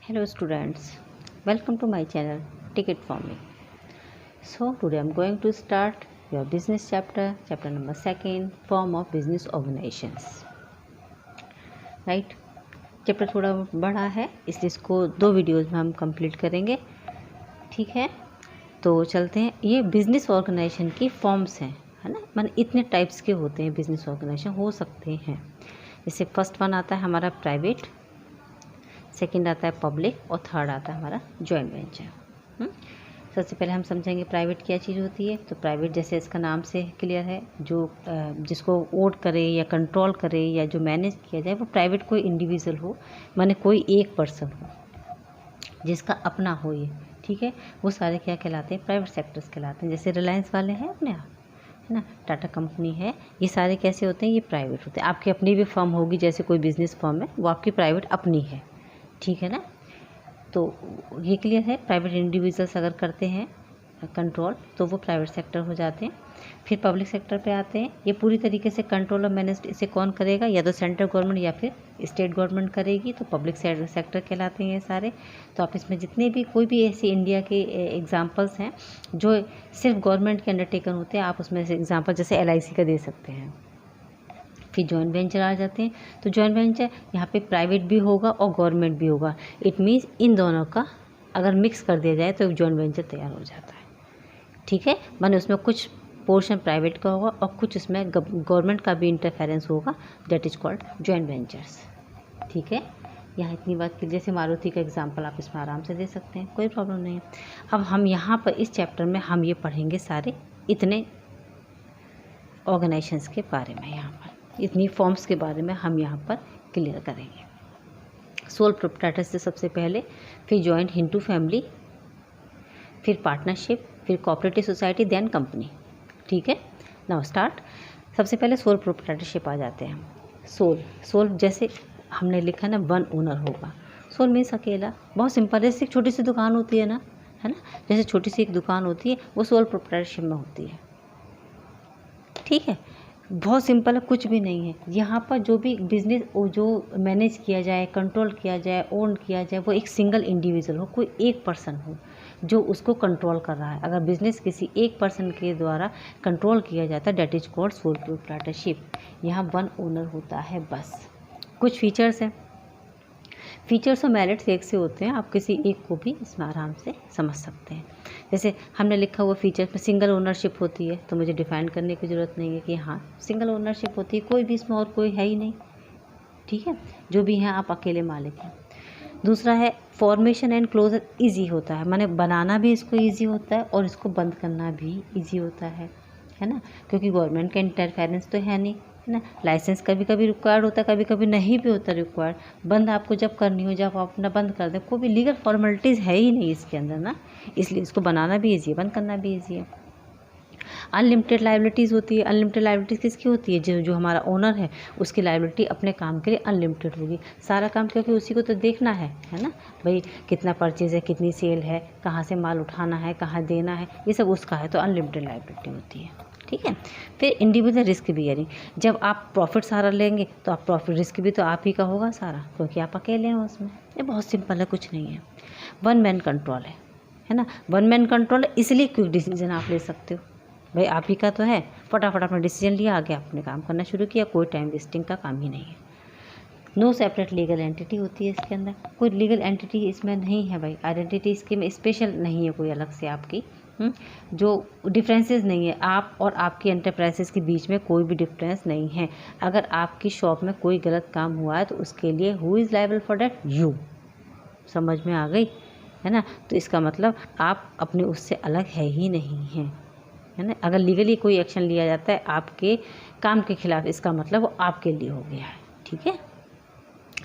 Hello students, welcome to my channel Ticket Farming. So today I am going to start your business chapter number 2, form of business organizations. Right? Chapter थोड़ा बड़ा है इसलिए इसको 2 videos में हम complete करेंगे. ठीक है, तो चलते हैं. ये बिजनेस ऑर्गेनाइजेशन की फॉर्म्स हैं, है ना. माने इतने टाइप्स के होते हैं बिजनेस ऑर्गेनाइजेशन हो सकते हैं. जैसे फर्स्ट वन आता है हमारा प्राइवेट, सेकंड आता है पब्लिक और थर्ड आता है हमारा जॉइंट वेंचर. सबसे पहले हम समझेंगे प्राइवेट क्या चीज़ होती है. तो प्राइवेट जैसे इसका नाम से क्लियर है, जो जिसको वोट करे या कंट्रोल करे या जो मैनेज किया जाए वो प्राइवेट कोई इंडिविजुअल हो, माने कोई एक पर्सन हो जिसका अपना हो ये. ठीक है, वो सारे क्या कहलाते हैं, प्राइवेट सेक्टर्स कहलाते हैं. जैसे रिलायंस वाले हैं अपने यहाँ, है ना, टाटा कंपनी है, ये सारे कैसे होते हैं, ये प्राइवेट होते हैं. आपकी अपनी भी फर्म होगी, जैसे कोई बिजनेस फर्म है वो आपकी प्राइवेट अपनी है. ठीक है ना, तो ये क्लियर है. प्राइवेट इंडिविजुअल्स अगर करते हैं कंट्रोल तो वो प्राइवेट सेक्टर हो जाते हैं. फिर पब्लिक सेक्टर पे आते हैं. ये पूरी तरीके से कंट्रोल और मैनेज इसे कौन करेगा, या तो सेंट्रल गवर्नमेंट या फिर स्टेट गवर्नमेंट करेगी, तो पब्लिक सेक्टर कहलाते हैं ये सारे. तो आप इसमें जितने भी कोई भी ऐसे इंडिया के एग्जांपल्स हैं जो सिर्फ गवर्नमेंट के अंडरटेकन होते हैं, आप उसमें से एग्जांपल जैसे LIC का दे सकते हैं. फिर जॉइंट वेंचर आ जाते हैं. तो जॉइंट वेंचर यहाँ पे प्राइवेट भी होगा और गवर्नमेंट भी होगा. इट मीन्स इन दोनों का अगर मिक्स कर दिया जाए तो एक जॉइंट वेंचर तैयार हो जाता है. ठीक है, माने उसमें कुछ पोर्शन प्राइवेट का होगा और कुछ उसमें गवर्नमेंट का भी इंटरफेरेंस होगा, that is called joint ventures. ठीक है, यहाँ इतनी बात की. जैसे मारुति का एग्जाम्पल आप इसमें आराम से दे सकते हैं, कोई प्रॉब्लम नहीं है. अब हम यहाँ पर इस चैप्टर में हम ये पढ़ेंगे सारे इतने ऑर्गेनाइजेशंस के बारे में, यहाँ पर इतनी फॉर्म्स के बारे में हम यहाँ पर क्लियर करेंगे. सोल प्रोप्राइटरशिप से सबसे पहले, फिर जॉइंट हिंटू फैमिली, फिर पार्टनरशिप, फिर कोऑपरेटिव सोसाइटी, देन कंपनी. ठीक है, नाउ स्टार्ट. सबसे पहले सोल प्रोप्राइटरशिप आ जाते हैं. सोल जैसे हमने लिखा ना, वन ओनर होगा. सोल मीन्स अकेला. बहुत सिंपल है. जैसे एक छोटी सी दुकान होती है ना, है ना, जैसे छोटी सी एक दुकान होती है वो सोल प्रोप्राइटरशिप में होती है. ठीक है, बहुत सिंपल है, कुछ भी नहीं है. यहाँ पर जो भी बिजनेस जो मैनेज किया जाए, कंट्रोल किया जाए, ओन किया जाए, वो एक सिंगल इंडिविजुअल हो, कोई एक पर्सन हो जो उसको कंट्रोल कर रहा है. अगर बिजनेस किसी एक पर्सन के द्वारा कंट्रोल किया जाता है, that is called sole proprietorship. यहाँ वन ओनर होता है बस. कुछ फीचर्स हैं, फीचर्स और मेरिट्स एक से होते हैं. आप किसी एक को भी इसमें आराम से समझ सकते हैं. जैसे हमने लिखा हुआ फीचर्स में सिंगल ओनरशिप होती है, तो मुझे डिफाइन करने की ज़रूरत नहीं है कि हाँ सिंगल ओनरशिप होती है, कोई भी इसमें और कोई है ही नहीं. ठीक है, जो भी हैं आप अकेले मालिक हैं. दूसरा है फॉर्मेशन एंड क्लोजर ईजी होता है, माने बनाना भी इसको ईजी होता है और इसको बंद करना भी ईजी होता है ना, क्योंकि गवर्नमेंट का इंटरफेरेंस तो है नहीं, है ना. लाइसेंस कभी कभी रिक्वायर्ड होता है, कभी कभी नहीं भी होता रिक्वायर्ड. बंद आपको जब करनी हो, जब आप अपना बंद कर दें, कोई भी लीगल फॉर्मेलिटीज़ है ही नहीं इसके अंदर ना, इसलिए इसको बनाना भी ईजी है, बंद करना भी ईजी है. अनलिमिटेड लाइबिलिटीज़ होती है. अनलिमिटेड लाइबिलिटीज़ किसकी होती है, जो हमारा ओनर है उसकी लाइबिलिटी अपने काम के लिए अनलिमिटेड होगी. सारा काम क्योंकि उसी को तो देखना है ना भाई, कितना परचेज है, कितनी सेल है, कहाँ से माल उठाना है, कहाँ देना है, ये सब उसका है, तो अनलिमिटेड लाइबिलिटी होती है. ठीक है, फिर इंडिविजुअल रिस्क बियरिंग. जब आप प्रॉफिट सारा लेंगे तो आप प्रॉफिट रिस्क भी तो आप ही का होगा सारा, क्योंकि आप अकेले हैं उसमें. ये बहुत सिंपल है, कुछ नहीं है. वन मैन कंट्रोल है ना. वन मैन कंट्रोल इसलिए क्विक डिसीजन आप ले सकते हो, भाई आप ही का तो है, फटाफट अपना डिसीजन लिया, आगे आपने काम करना शुरू किया, कोई टाइम वेस्टिंग का काम ही नहीं है. नो सेपरेट लीगल एंटिटी होती है इसके अंदर, कोई लीगल एंटिटी इसमें नहीं है भाई. आइडेंटिटी इसके में स्पेशल नहीं है कोई अलग से आपकी. जो डिफरेंसेस नहीं है, आप और आपकी एंटरप्राइजेस के बीच में कोई भी डिफरेंस नहीं है. अगर आपकी शॉप में कोई गलत काम हुआ है तो उसके लिए who is liable for that, you. समझ में आ गई, है ना. तो इसका मतलब आप अपने उससे अलग है ही नहीं हैं, है ना. अगर लीगली कोई एक्शन लिया जाता है आपके काम के खिलाफ, इसका मतलब वो आपके लिए हो गया है. ठीक है.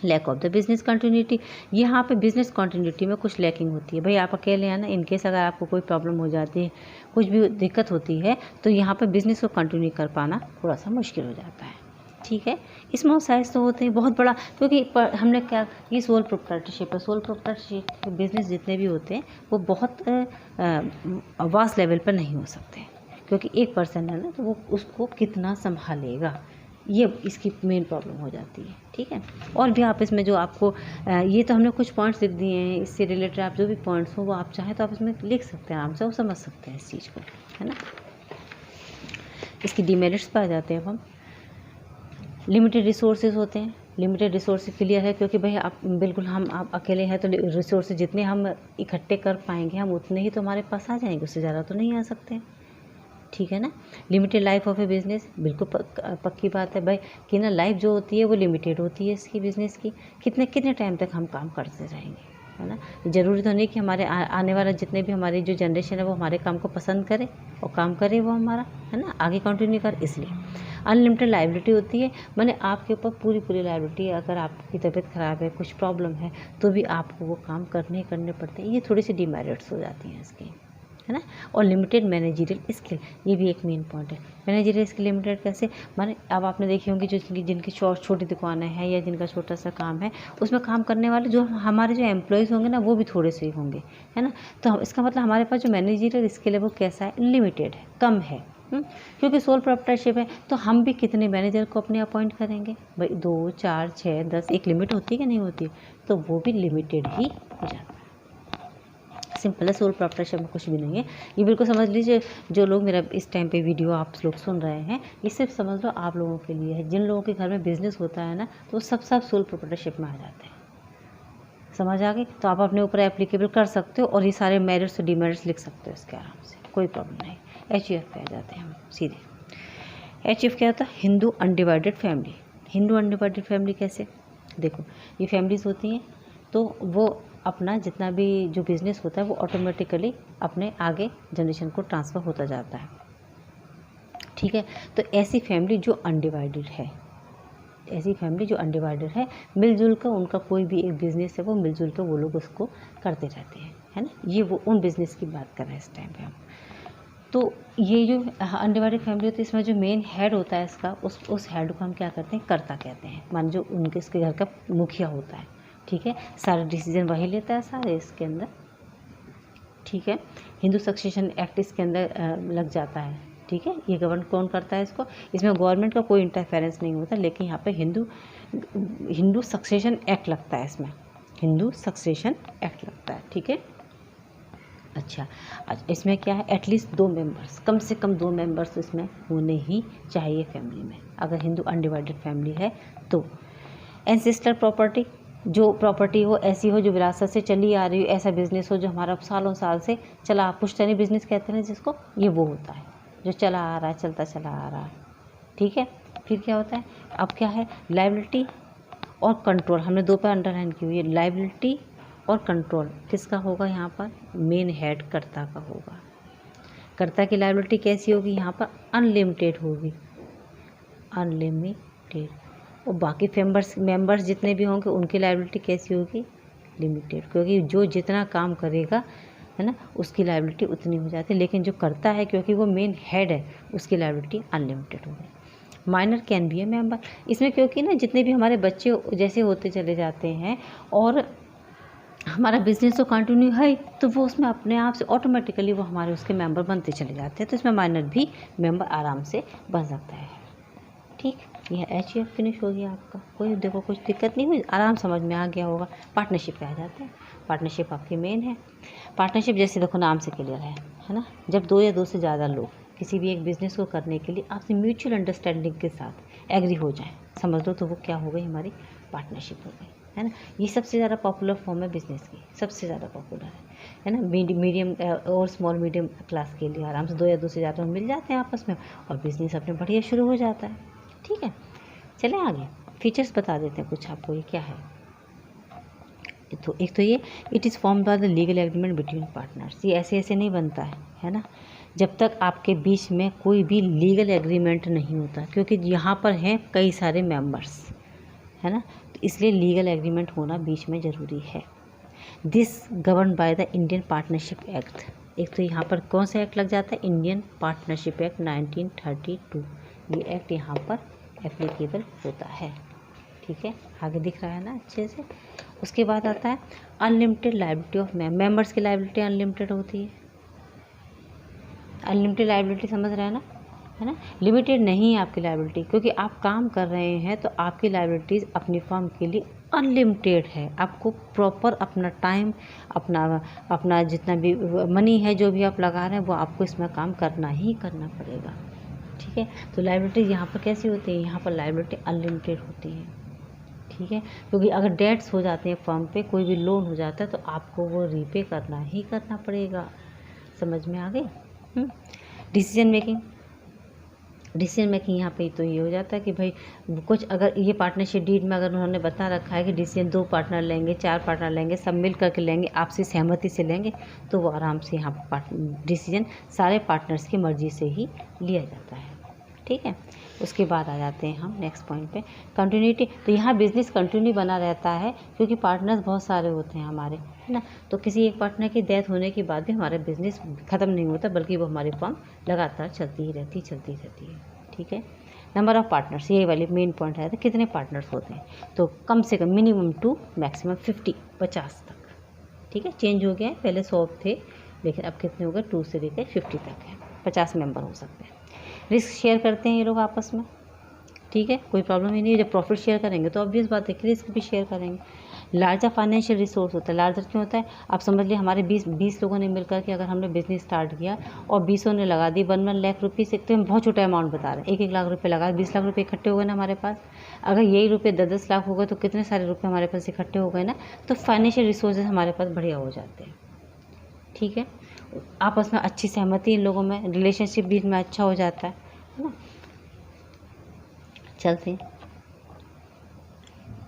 Lack of the business continuity. यहाँ पे बिजनेस कंटिन्यूटी में कुछ लैकिंग होती है भाई. आप अकेले हैं ना, इनकेस अगर आपको कोई प्रॉब्लम हो जाती है, कुछ भी दिक्कत होती है, तो यहाँ पे बिजनेस को कंटिन्यू कर पाना थोड़ा सा मुश्किल हो जाता है. ठीक है, स्मॉल साइज तो होते हैं, बहुत बड़ा क्योंकि हमने क्या, ये सोल प्रोप्राइटरशिप है. सोल प्रोप्राइटरशिप बिजनेस जितने भी होते हैं वो बहुत वास्ट लेवल पर नहीं हो सकते, क्योंकि एक पर्सन है ना, तो वो उसको कितना संभालेगा, ये इसकी मेन प्रॉब्लम हो जाती है। ठीक है, और भी आप इसमें जो आपको ये तो हमने कुछ पॉइंट्स लिख दिए हैं, इससे रिलेटेड आप जो भी पॉइंट्स हो वो आप चाहें तो आप इसमें लिख सकते हैं, आराम से वो समझ सकते हैं इस चीज़ को, है ना। इसकी डिमेरिट्स पर आ जाते हैं अब हम। लिमिटेड रिसोर्सेज होते हैं। लिमिटेड रिसोर्स क्लियर है, क्योंकि भाई आप बिल्कुल आप अकेले हैं तो रिसोर्सेज जितने हम इकट्ठे कर पाएंगे हम उतने ही तो हमारे पास आ जाएंगे, उससे ज़्यादा तो नहीं आ सकते। ठीक है ना। Limited life of a business, बिल्कुल पक्की बात है भाई कि ना लाइफ जो होती है वो लिमिटेड होती है इसकी बिज़नेस की। कितने कितने टाइम तक हम काम करते रहेंगे, है ना। ज़रूरी तो नहीं कि हमारे आने वाला जितने भी हमारी जो जनरेशन है वो हमारे काम को पसंद करे और काम करे वो हमारा, है ना, आगे कंटिन्यू कर। इसलिए अनलिमिटेड लाइबिलिटी होती है, माने आपके ऊपर पूरी लाइबिलिटी है। अगर आपकी तबीयत ख़राब है, कुछ प्रॉब्लम है, तो भी आपको वो काम करने पड़ते हैं। ये थोड़ी सी डिमेरिट्स हो जाती हैं इसकी, है ना। और लिमिटेड मैनेजरियल स्किल, ये भी एक मेन पॉइंट है। मैनेजरियल स्किल लिमिटेड कैसे, माने अब आपने देखी होंगी जिनकी छोटी दुकानें हैं या जिनका छोटा सा काम है, उसमें काम करने वाले जो हमारे जो एम्प्लॉयज़ होंगे ना वो भी थोड़े से ही होंगे, है ना। तो इसका मतलब हमारे पास जो मैनेजरियल स्किल है वो कैसा है, लिमिटेड है, कम है। क्योंकि सोल प्रोप्राइटरशिप है तो हम भी कितने मैनेजर को अपने अपॉइंट करेंगे भाई, 2 4 6 10, एक लिमिट होती है कि नहीं होती, तो वो भी लिमिटेड ही हो जाता है। सिंपल है, सोल प्रोप्राइटरशिप में कुछ भी नहीं है। ये बिल्कुल समझ लीजिए, जो लोग मेरा इस टाइम पे वीडियो आप लोग सुन रहे हैं, ये सिर्फ समझ लो आप लोगों के लिए है। जिन लोगों के घर में बिजनेस होता है ना, तो वो सब सोल प्रोप्राइटरशिप में आ जाते हैं। समझ आ गई, तो आप अपने ऊपर एप्लीकेबल कर सकते हो और ये सारे मेरिट्स और डिमेरिट्स लिख सकते हो इसके आराम से, कोई प्रॉब्लम नहीं। HUF पे आ जाते हैं हम सीधे। HUF क्या होता है, Hindu undivided family. Hindu undivided family कैसे, देखो ये फैमिलीज होती हैं तो वो अपना जितना भी जो बिज़नेस होता है वो ऑटोमेटिकली अपने आगे जनरेशन को ट्रांसफ़र होता जाता है। ठीक है, तो ऐसी फैमिली जो अनडिवाइडेड है, ऐसी फैमिली जो अनडिवाइडेड है, मिलजुल कर उनका कोई भी एक बिज़नेस है वो मिलजुल कर वो लोग उसको करते रहते हैं, है ना। ये वो उन बिज़नेस की बात कर रहे हैं इस टाइम पे हम। तो ये जो अनडिवाइडेड फैमिली होती है, इसमें जो मेन हेड होता है इसका, उस हेड को हम क्या करते हैं, कर्ता कहते हैं। मान जो उनके इसके घर का मुखिया होता है, ठीक है, सारे डिसीजन वही लेता है सारे इसके अंदर। ठीक है, हिंदू सक्सेशन एक्ट इसके अंदर लग जाता है। ठीक है, ये गवर्न कौन करता है इसको, इसमें गवर्नमेंट का कोई इंटरफेरेंस नहीं होता, लेकिन यहाँ पे हिंदू सक्सेशन एक्ट लगता है, इसमें हिंदू सक्सेशन एक्ट लगता है। ठीक है, अच्छा इसमें क्या है, एटलीस्ट 2 मेंबर्स, कम से कम 2 मेंबर्स इसमें होने ही चाहिए फैमिली में, अगर हिंदू अनडिवाइडेड फैमिली है तो। एंसेस्टर प्रॉपर्टी, जो प्रॉपर्टी हो ऐसी हो जो विरासत से चली आ रही हो, ऐसा बिजनेस हो जो हमारा सालों साल से चला, पुश्तैनी बिजनेस कहते हैं जिसको, ये वो होता है जो चला आ रहा है, चलता चला आ रहा है। ठीक है, फिर क्या होता है, अब क्या है, लायबिलिटी और कंट्रोल, हमने 2 पर अंडरलाइन की हुई है। लायबिलिटी और कंट्रोल किसका होगा यहाँ पर, मेन हेड कर्ता का होगा। कर्ता की लायबिलिटी कैसी होगी, यहाँ पर अनलिमिटेड होगी, अनलिमिटेड। और बाकी मेंबर्स जितने भी होंगे उनकी लायबिलिटी कैसी होगी, लिमिटेड, क्योंकि जो जितना काम करेगा, है ना, उसकी लायबिलिटी उतनी हो जाती है। लेकिन जो करता है, क्योंकि वो मेन हेड है, उसकी लायबिलिटी अनलिमिटेड होगी। Minor can be A member, इसमें क्योंकि ना जितने भी हमारे बच्चे जैसे होते चले जाते हैं और हमारा बिजनेस तो कंटिन्यू है, तो वो उसमें अपने आप से ऑटोमेटिकली वो हमारे उसके मेंबर बनते चले जाते हैं, तो इसमें माइनर भी मेंबर आराम से बन सकता है। ठीक, यह HUF फिनिश हो गया आपका, कोई देखो कुछ दिक्कत नहीं हुई, आराम समझ में आ गया होगा। पार्टनरशिप पे आ जाते हैं। पार्टनरशिप आपकी मेन है। पार्टनरशिप जैसे देखो नाम से क्लियर है ना, जब 2 या 2 से ज़्यादा लोग किसी भी एक बिज़नेस को करने के लिए आपसे म्यूचुअल अंडरस्टैंडिंग के साथ एग्री हो जाएं, समझ लो, तो वो क्या हो गई, हमारी पार्टनरशिप हो गई, है ना। ये सबसे ज़्यादा पॉपुलर फॉर्म है बिज़नेस की, सबसे ज़्यादा पॉपुलर है ना। मीडियम और स्मॉल मीडियम क्लास के लिए आराम से 2 या 2 से ज़्यादा मिल जाते हैं आपस में और बिज़नेस अपने बढ़िया शुरू हो जाता है। ठीक है, चलें आगे, फीचर्स बता देते हैं कुछ आपको, ये क्या है। तो एक तो ये, it is form by the legal agreement between partners, ये ऐसे नहीं बनता है ना, जब तक आपके बीच में कोई भी लीगल एग्रीमेंट नहीं होता, क्योंकि यहाँ पर हैं कई सारे मेंबर्स, है ना, तो इसलिए लीगल एग्रीमेंट होना बीच में ज़रूरी है। This govern by the Indian partnership act, एक तो यहाँ पर कौन सा एक्ट लग जाता है, इंडियन पार्टनरशिप एक्ट 1932, ये एक्ट यहाँ पर एप्लीकेबल होता है। ठीक है, आगे दिख रहा है ना अच्छे से। उसके बाद आता है अनलिमिटेड लायबिलिटी ऑफ मेंबर्स की लायबिलिटी अनलिमिटेड होती है। अनलिमिटेड लायबिलिटी समझ रहे हैं ना, है ना। लिमिटेड नहीं है आपकी लायबिलिटी, क्योंकि आप काम कर रहे हैं तो आपकी लायबिलिटीज़ अपनी फर्म के लिए अनलिमिटेड है। आपको प्रॉपर अपना टाइम, अपना जितना भी मनी है जो भी आप लगा रहे हैं वो आपको इसमें काम करना ही करना पड़ेगा। ठीक है, तो लायबिलिटी यहाँ पर कैसी होती है, यहाँ पर लायबिलिटी अनलिमिटेड होती है। ठीक है, क्योंकि अगर डेट्स हो जाते हैं फर्म पे, कोई भी लोन हो जाता है तो आपको वो रीपे करना ही करना पड़ेगा। समझ में आ गई। डिसीजन मेकिंग यहाँ पे तो ये हो जाता है कि भाई कुछ अगर ये पार्टनरशिप डीड में अगर उन्होंने बता रखा है कि डिसीजन 2 पार्टनर लेंगे, 4 पार्टनर लेंगे, सब मिल करके लेंगे, आपसी सहमति से लेंगे, तो वो आराम से यहाँ पर डिसीजन सारे पार्टनर्स की मर्जी से ही लिया जाता है। ठीक है, उसके बाद आ जाते हैं हम नेक्स्ट पॉइंट पे, कंटिन्यूटी। तो यहाँ बिजनेस कंटिन्यू बना रहता है क्योंकि पार्टनर्स बहुत सारे होते हैं हमारे, है ना। तो किसी एक पार्टनर की डेथ होने के बाद भी हमारा बिजनेस ख़त्म नहीं होता, बल्कि वो हमारी फर्म लगातार चलती ही रहती है। ठीक है, नंबर ऑफ़ पार्टनर्स, ये वाली मेन पॉइंट है, तो कितने पार्टनर्स होते हैं, तो कम से कम मिनिमम 2 मैक्सिमम 50 तक। ठीक है, चेंज हो गया है, पहले 100 थे लेकिन अब कितने हो गए, 2 से लेकर 50 तक है, 50 मेंबर हो सकते हैं। रिस्क शेयर करते हैं ये लोग आपस में। ठीक है, कोई प्रॉब्लम ही नहीं है। जब प्रॉफिट शेयर करेंगे तो ऑब्वियस बात है कि रिस्क भी शेयर करेंगे। लार्जर फाइनेंशियल रिसोर्स होता है। लार्जर क्यों होता है, आप समझ लीजिए हमारे 20 लोगों ने मिलकर के अगर हमने बिजनेस स्टार्ट किया और 20 ने लगा दी 1 लाख रुपये से, तो हम बहुत छोटा अमाउंट बता रहे हैं। 1 लाख रुपये लगा, 20 लाख रुपये इकट्ठे हो गए ना हमारे पास। अगर यही रुपये 10 लाख हो गए तो कितने सारे रुपये हमारे पास इकट्ठे हो गए ना। तो फाइनेंशियल रिसोर्सेज हमारे पास बढ़िया हो जाते हैं। ठीक है, आपस में अच्छी सहमति इन लोगों में, रिलेशनशिप भी इनमें अच्छा हो जाता है ना। चलते हैं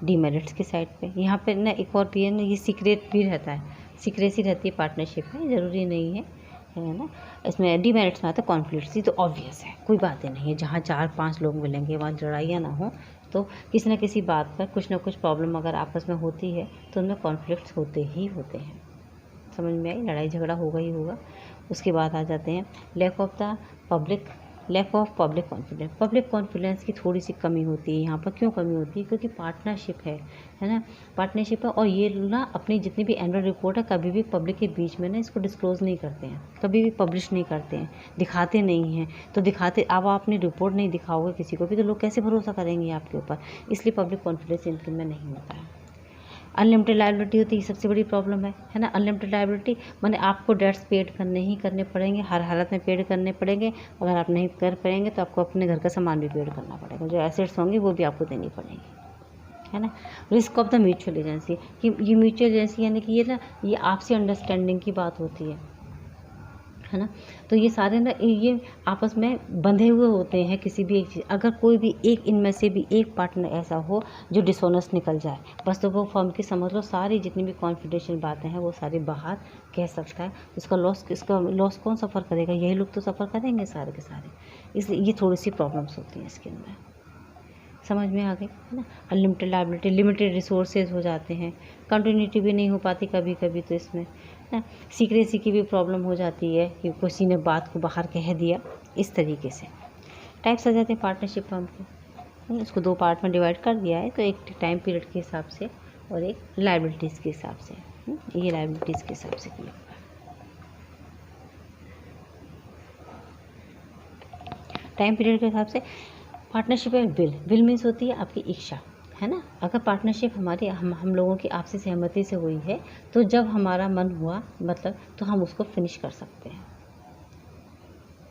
डीमेरिट्स की साइड पे। यहाँ पे ना एक और भी है ना, ये सीक्रेट भी रहता है, सीक्रेसी रहती है पार्टनरशिप में, ज़रूरी नहीं है ना। इसमें डीमेरिट्स में आता है कॉन्फ्लिक्ट्स, ये तो ऑब्वियस है, कोई बातें नहीं है। जहाँ 4-5 लोग मिलेंगे वहाँ लड़ाइयाँ ना हो, तो किसी न किसी बात पर कुछ ना कुछ प्रॉब्लम अगर आपस में होती है तो उनमें कॉन्फ्लिक्ट्स होते ही होते हैं। समझ में आई, लड़ाई झगड़ा होगा ही होगा। उसके बाद आ जाते हैं lack of public confidence. Public confidence की थोड़ी सी कमी होती है यहाँ पर। क्यों कमी होती है, क्योंकि पार्टनरशिप है ना, पार्टनरशिप है। और ये ना अपनी जितनी भी एनुअल रिपोर्ट है कभी भी पब्लिक के बीच में ना इसको डिस्क्लोज़ नहीं करते हैं, कभी भी पब्लिश नहीं करते हैं, दिखाते नहीं हैं। तो दिखाते, अब आप अपनी रिपोर्ट नहीं दिखाओगे किसी को भी तो लोग कैसे भरोसा करेंगे आपके ऊपर, इसलिए पब्लिक कॉन्फिडेंस इनके में नहीं होता है। अनलिमिटेड लायबिलिटी होती है, सबसे बड़ी प्रॉब्लम है ना। अनलिमिटेड लायबिलिटी माने आपको डेट्स पेड करने ही करने पड़ेंगे, हर हालत में पेड करने पड़ेंगे। अगर आप नहीं कर पाएंगे तो आपको अपने घर का सामान भी पेड करना पड़ेगा, जो एसेट्स होंगे वो भी आपको देनी पड़ेंगी, है ना। Risk of the mutual agency, कि ये म्यूचुअल एजेंसी यानी कि ये आपसी अंडरस्टैंडिंग की बात होती है ना। तो ये सारे ना ये आपस में बंधे हुए होते हैं किसी भी एक चीज़। अगर कोई भी एक इनमें से भी एक पार्टनर ऐसा हो जो डिसऑनेस्ट निकल जाए, बस तो वो फर्म की समझ लो सारी जितनी भी कॉन्फिडेंशियल बातें हैं वो सारी बाहर कह सकता है। इसका लॉस कौन सफ़र करेगा, यही लोग तो सफ़र करेंगे सारे के सारे। इसलिए ये थोड़ी सी प्रॉब्लम्स होती हैं इसके अंदर। समझ में आ गई, है ना। अनलिमिटेड लायबिलिटी, लिमिटेड रिसोर्सेज हो जाते हैं, कंटिन्यूटी भी नहीं हो पाती कभी कभी, तो इसमें ना सीक्रेसी की भी प्रॉब्लम हो जाती है कि किसी ने बात को बाहर कह दिया, इस तरीके से। टाइप्स आ जाते हैं पार्टनरशिप फर्म के, उसको 2 पार्ट में डिवाइड कर दिया है, तो एक टाइम पीरियड के हिसाब से और एक लायबिलिटीज़ के हिसाब से। ये लायबिलिटीज़ के हिसाब से किया। टाइम पीरियड के हिसाब से पार्टनरशिप में विल मीन्स होती है आपकी इच्छा, है ना। अगर पार्टनरशिप हमारी हम लोगों की आपसी सहमति से हुई है तो जब हमारा मन हुआ मतलब तो हम उसको फिनिश कर सकते हैं।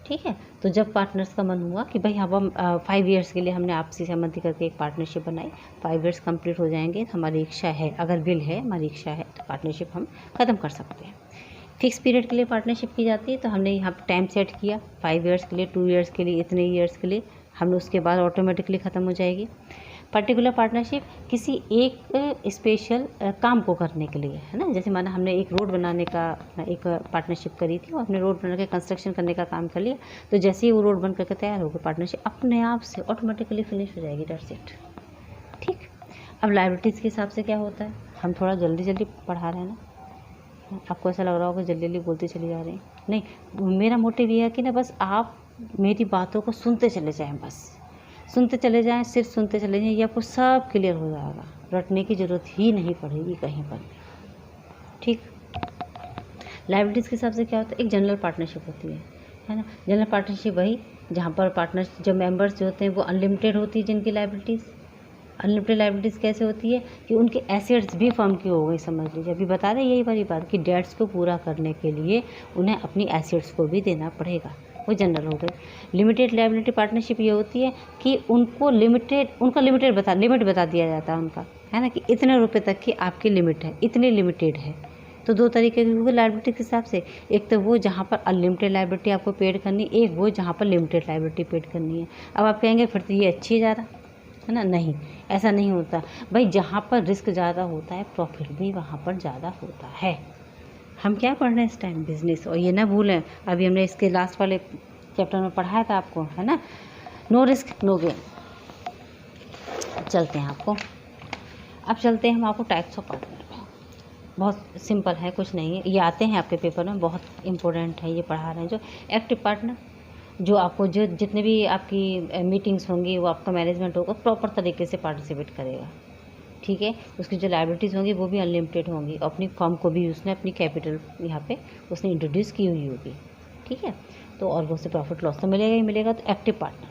ठीक है, तो जब पार्टनर्स का मन हुआ कि भाई हम 5 ईयर्स के लिए हमने आपसी सहमति करके एक पार्टनरशिप बनाई, 5 ईयर्स कंप्लीट हो जाएंगे, हमारी इच्छा है, अगर विल है, हमारी इच्छा है, तो पार्टनरशिप हम ख़त्म कर सकते हैं। फिक्स पीरियड के लिए पार्टनरशिप की जाती है, तो हमने यहाँ टाइम सेट किया 5 ईयर्स के लिए, 2 ईयर्स के लिए, इतने ईयर्स के लिए, हमने उसके बाद ऑटोमेटिकली ख़त्म हो जाएगी। पर्टिकुलर पार्टनरशिप किसी एक स्पेशल काम को करने के लिए, है ना। जैसे माना हमने एक रोड बनाने का एक पार्टनरशिप करी थी और हमने रोड बना के कंस्ट्रक्शन करने का काम कर लिया, तो जैसे ही वो रोड बन करके तैयार होगी पार्टनरशिप अपने आप से ऑटोमेटिकली फिनिश हो जाएगी, दैट्स इट। ठीक, अब लायबिलिटीज़ के हिसाब से क्या होता है, हम थोड़ा जल्दी पढ़ा रहे हैं ना, आपको ऐसा लग रहा होगा जल्दी बोलते चले जा रहे हैं, नहीं, मेरा मोटिव ये है कि ना बस आप मेरी बातों को सुनते चले जाएं, बस सुनते चले जाएं, सिर्फ सुनते चले जाएं, ये आपको सब क्लियर हो जाएगा, रटने की ज़रूरत ही नहीं पड़ेगी कहीं पर। ठीक, लायबिलिटीज़ के हिसाब से क्या होता है, एक जनरल पार्टनरशिप होती है ना। जनरल पार्टनरशिप वही जहाँ पर पार्टनर जो मेंबर्स जो होते हैं वो अनलिमिटेड होती है, जिनकी लाइबिलिटीज़ अनलिमिटेड लाइबिलिटीज़ कैसे होती है कि उनके एसेट्स भी फर्म की हो गई, समझ लीजिए। अभी बता रहे यही वाली बात कि डेट्स को पूरा करने के लिए उन्हें अपनी एसेट्स को भी देना पड़ेगा, वो जनरल हो गई। लिमिटेड लाइबिलिटी पार्टनरशिप ये होती है कि उनको लिमिट बता दिया जाता है उनका, है ना, कि इतने रुपए तक की आपकी लिमिट है, इतनी लिमिटेड है। तो दो तरीके की होगी लाइबिलिटी के हिसाब से, एक तो वो जहाँ पर अनलिमिटेड लाइबिलिटी आपको पेड करनी, एक वो जहाँ पर लिमिटेड लाइबिलिटी पेड करनी है। अब आप कहेंगे फिर तो ये अच्छी है ज़्यादा, है ना, नहीं, ऐसा नहीं होता भाई। जहाँ पर रिस्क ज़्यादा होता है प्रॉफिट भी वहाँ पर ज़्यादा होता है। हम क्या पढ़ रहे हैं इस टाइम, बिजनेस। और ये ना भूलें, अभी हमने इसके लास्ट वाले चैप्टर में पढ़ाया था आपको, है ना, नो रिस्क नो गेन। चलते हैं आपको, अब चलते हैं हम आपको टाइप्स ऑफ पार्टनर में। बहुत सिंपल है, कुछ नहीं है, ये आते हैं आपके पेपर में, बहुत इंपॉर्टेंट है, ये पढ़ा रहे हैं। जो एक्टिव पार्टनर, जो आपको जो जितने भी आपकी मीटिंग्स होंगी वो आपका मैनेजमेंट होगा प्रॉपर तरीके से पार्टिसिपेट करेगा, ठीक है। उसकी जो लाइबिलिटीज़ होंगी वो भी अनलिमिटेड होंगी, अपनी फर्म को भी उसने अपनी कैपिटल यहाँ पे उसने इंट्रोड्यूस की हुई होगी, ठीक है। तो और वो से प्रॉफिट लॉस तो मिलेगा ही मिलेगा। तो एक्टिव पार्टनर।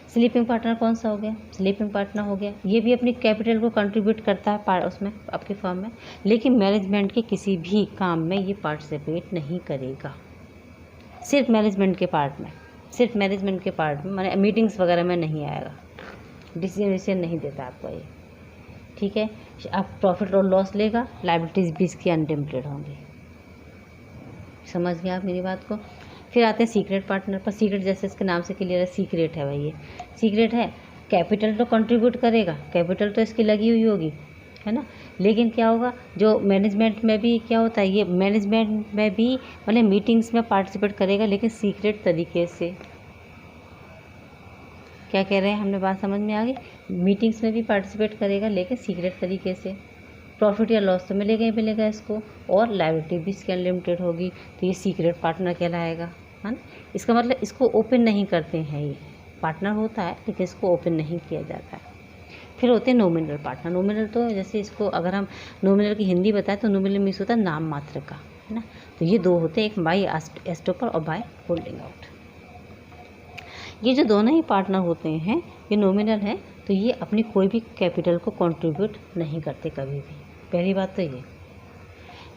स्लीपिंग पार्टनर कौन सा हो गया, स्लीपिंग पार्टनर हो गया, ये भी अपनी कैपिटल को कंट्रीब्यूट करता है उसमें आपकी फर्म में, लेकिन मैनेजमेंट के किसी भी काम में ये पार्टिसिपेट नहीं करेगा, सिर्फ मैनेजमेंट के पार्ट में, सिर्फ मैनेजमेंट के पार्ट में, माने मीटिंग्स वगैरह में नहीं आएगा, डिसीजन नहीं देता आपको ये, ठीक है। आप प्रॉफिट और लॉस लेगा, लाइबिलिटीज़ भी इसकी अनलिमिटेड होंगी, समझ गए आप मेरी बात को। फिर आते हैं सीक्रेट पार्टनर पर। सीक्रेट जैसे इसके नाम से क्लियर है, सीक्रेट है भाई, ये सीक्रेट है। कैपिटल तो कंट्रीब्यूट करेगा, कैपिटल तो इसकी लगी हुई होगी, है ना, लेकिन क्या होगा, जो मैनेजमेंट में भी क्या होता है, ये मैनेजमेंट में भी मतलब मीटिंग्स में पार्टिसिपेट करेगा, लेकिन सीक्रेट तरीके से। क्या कह रहे हैं, हमने बात समझ में आ गई। मीटिंग्स में भी पार्टिसिपेट करेगा लेकिन सीक्रेट तरीके से। प्रॉफिट या लॉस तो मिलेगा ही मिलेगा इसको, और लायबिलिटी भी इसकी अनलिमिटेड होगी, तो ये सीक्रेट पार्टनर कहलाएगा, है ना। इसका मतलब इसको ओपन नहीं करते हैं, ये पार्टनर होता है लेकिन इसको ओपन नहीं किया जाता है। फिर होते हैं नॉमिनल पार्टनर। नॉमिनल तो जैसे इसको अगर हम नॉमिनल की हिंदी बताएं तो नॉमिनल मीन्स होता है नाम मात्र का, है ना। तो ये दो होते हैं, एक बाय एस्टोपर और बाय होल्डिंग आउट। ये जो दोनों ही पार्टनर होते हैं ये नॉमिनल है, तो ये अपनी कोई भी कैपिटल को कंट्रीब्यूट नहीं करते कभी भी। पहली बात तो ये,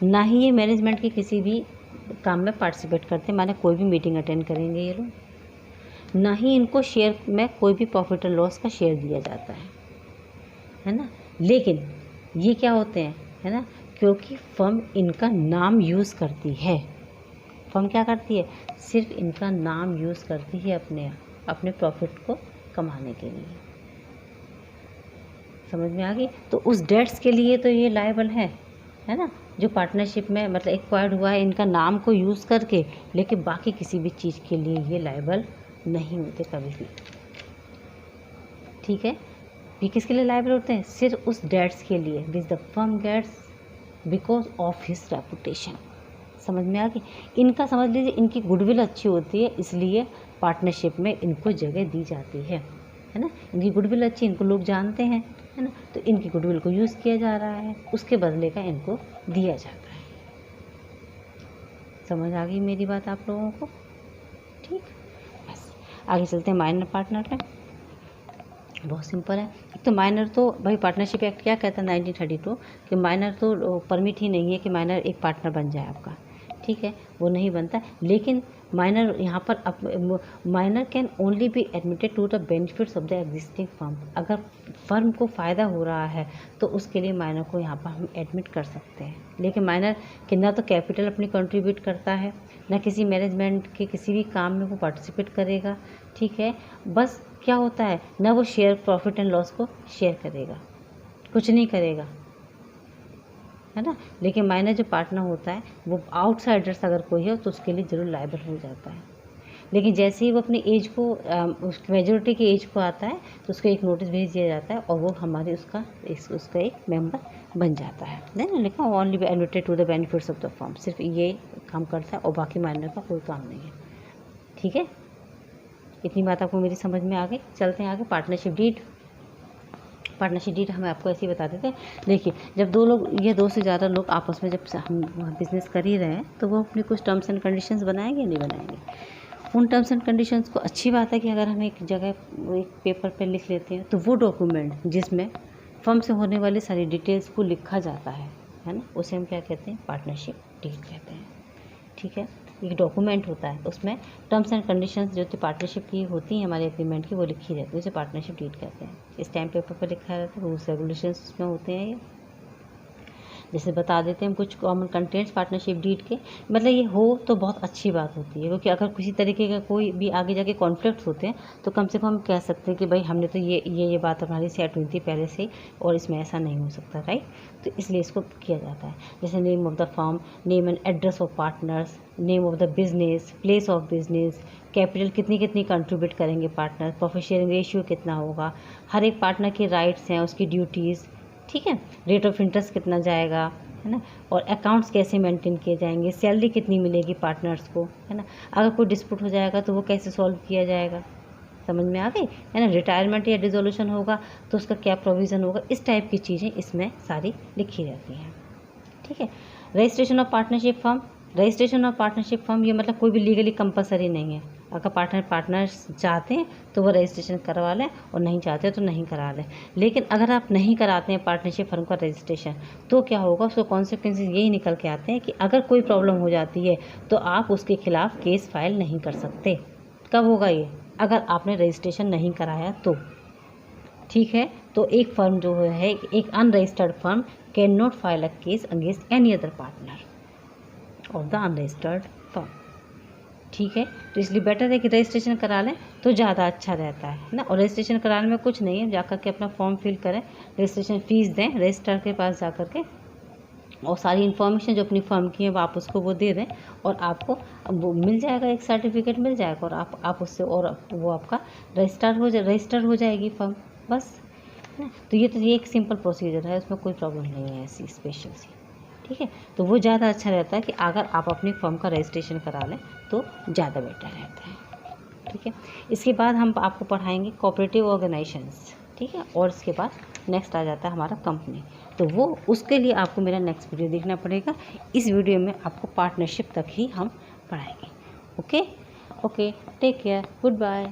ना ही ये मैनेजमेंट के किसी भी काम में पार्टिसिपेट करते, माने कोई भी मीटिंग अटेंड करेंगे ये लोग, ना ही इनको शेयर में कोई भी प्रॉफिट और लॉस का शेयर दिया जाता है ना। लेकिन ये क्या होते हैं, है ना, क्योंकि फर्म इनका नाम यूज़ करती है। फर्म क्या करती है, सिर्फ इनका नाम यूज़ करती है अपने प्रॉफिट को कमाने के लिए, समझ में आ गई। तो उस डेट्स के लिए तो ये लायबल है ना, जो पार्टनरशिप में मतलब एक्वायर्ड हुआ है इनका नाम को यूज़ करके, लेकिन बाकी किसी भी चीज़ के लिए ये लायबल नहीं होते कभी भी, ठीक है। ये किसके लिए लायबल होते हैं, सिर्फ उस डेट्स के लिए which the firm gets because of his reputation. समझ में आ गई। इनका समझ लीजिए इनकी गुडविल अच्छी होती है, इसलिए पार्टनरशिप में इनको जगह दी जाती है ना। इनकी गुडविल अच्छी, इनको लोग जानते हैं, है ना, तो इनकी गुडविल को यूज़ किया जा रहा है, उसके बदले का इनको दिया जाता है। समझ आ गई मेरी बात आप लोगों को, ठीक। बस आगे चलते हैं माइनर पार्टनर पे। बहुत सिंपल है। एक तो माइनर तो भाई पार्टनरशिप एक्ट क्या कहता है 1932 कि माइनर तो परमिट ही नहीं है कि माइनर एक पार्टनर बन जाए आपका, ठीक है, वो नहीं बनता। लेकिन माइनर यहाँ पर minor can only be admitted to the benefits of the existing firm. अगर फर्म को फ़ायदा हो रहा है तो उसके लिए माइनर को यहाँ पर हम एडमिट कर सकते हैं। लेकिन माइनर कि ना तो कैपिटल अपनी कंट्रीब्यूट करता है, ना किसी मैनेजमेंट के किसी भी काम में वो पार्टिसिपेट करेगा, ठीक है। बस क्या होता है ना, वो शेयर प्रॉफिट एंड लॉस को शेयर करेगा, कुछ नहीं करेगा, है ना। लेकिन माइनर जो पार्टनर होता है वो आउटसाइडर्स अगर कोई है तो उसके लिए ज़रूर लायबल हो जाता है। लेकिन जैसे ही वो अपनी एज को मेजोरिटी की एज को आता है तो उसको एक नोटिस भेज दिया जाता है और वो हमारे उसका एक मेंबर बन जाता है। देन लिखा only admitted to the benefits of the firm, सिर्फ ये काम करता है और बाकी माइनर का कोई काम नहीं है, ठीक है। इतनी बात आपको मेरी समझ में आ गई। चलते हैं आगे। Partnership deed. पार्टनरशिप डीड हम आपको ऐसे ही बता देते हैं। देखिए जब दो से ज़्यादा लोग आपस में जब हम बिज़नेस कर ही रहे हैं तो वो अपनी कुछ टर्म्स एंड कंडीशंस बनाएंगे नहीं बनाएंगे। उन टर्म्स एंड कंडीशंस को अच्छी बात है कि अगर हम एक जगह एक पेपर पे लिख लेते हैं तो वो डॉक्यूमेंट जिसमें फर्म से होने वाली सारी डिटेल्स को लिखा जाता है ना, उसे हम क्या कहते हैं, पार्टनरशिप डीड कहते हैं। ठीक है, एक डॉक्यूमेंट होता है, उसमें टर्म्स एंड कंडीशंस जो पार्टनरशिप की होती हैं हमारे एग्रीमेंट की, वो लिखी जाती है, उसे पार्टनरशिप डीड कहते हैं। स्टैम्प पेपर पर लिखा रहता है, रूल्स रेगुलेशंस उसमें होते हैं। ये जैसे बता देते हैं हम कुछ कॉमन कंटेंट्स पार्टनरशिप डीड के, मतलब ये हो तो बहुत अच्छी बात होती है, क्योंकि अगर किसी तरीके का कोई भी आगे जाके कॉन्फ्लिक्ट होते हैं तो कम से कम हम कह सकते हैं कि भाई हमने तो ये बात हमारी सेट हुई थी पहले से और इसमें ऐसा नहीं हो सकता, राइट। तो इसलिए इसको किया जाता है। जैसे name of the firm, name and address of partners, name of the business, place of business, capital कितनी कितनी कंट्रीब्यूट करेंगे पार्टनर, प्रॉफिट शेयरिंग रेशियो कितना होगा, हर एक पार्टनर के राइट्स हैं, उसकी ड्यूटीज़, ठीक है, रेट ऑफ इंटरेस्ट कितना जाएगा, है ना, और अकाउंट्स कैसे मेंटेन किए जाएंगे, सैलरी कितनी मिलेगी पार्टनर्स को, है ना, अगर कोई डिस्प्यूट हो जाएगा तो वो कैसे सॉल्व किया जाएगा, समझ में आ गई, है ना, रिटायरमेंट या डिसोल्यूशन होगा तो उसका क्या प्रोविज़न होगा, इस टाइप की चीज़ें इसमें सारी लिखी रहती हैं। ठीक है, registration of partnership firm, registration of partnership firm ये मतलब कोई भी लीगली कंपलसरी नहीं है। अगर पार्टनर्स चाहते हैं तो वो रजिस्ट्रेशन करवा लें और नहीं चाहते तो नहीं करा लें। लेकिन अगर आप नहीं कराते हैं पार्टनरशिप फर्म का रजिस्ट्रेशन तो क्या होगा, उसको कॉन्सिक्वेंसेस यही निकल के आते हैं कि अगर कोई प्रॉब्लम हो जाती है तो आप उसके खिलाफ केस फाइल नहीं कर सकते। कब होगा ये, अगर आपने रजिस्ट्रेशन नहीं कराया तो। ठीक है, तो एक फर्म जो है, एक unregistered firm can not file a case against any other partner of the unregistered firm. ठीक है, तो इसलिए बेटर है कि रजिस्ट्रेशन करा लें तो ज़्यादा अच्छा रहता है ना। और रजिस्ट्रेशन कराने में कुछ नहीं है, जाकर के अपना फॉर्म फिल करें, रजिस्ट्रेशन फ़ीस दें रजिस्ट्रार के पास जा कर के, और सारी इन्फॉर्मेशन जो अपनी फर्म की है वो आप उसको वो दे दें और आपको वो मिल जाएगा, एक सर्टिफिकेट मिल जाएगा और आप उससे, और वो आपका रजिस्टर हो जाएगी फर्म, बस। तो ये एक सिंपल प्रोसीजर है, उसमें कोई प्रॉब्लम नहीं है ऐसी स्पेशल सी। ठीक है, तो वो ज़्यादा अच्छा रहता है कि अगर आप अपनी फर्म का रजिस्ट्रेशन करा लें तो ज़्यादा बेटर रहता है। ठीक है, इसके बाद हम आपको पढ़ाएंगे कोऑपरेटिव ऑर्गेनाइजेशंस। ठीक है, और इसके बाद नेक्स्ट आ जाता है हमारा कंपनी, तो वो उसके लिए आपको मेरा नेक्स्ट वीडियो देखना पड़ेगा। इस वीडियो में आपको पार्टनरशिप तक ही हम पढ़ाएंगे। Okay, take care, good bye.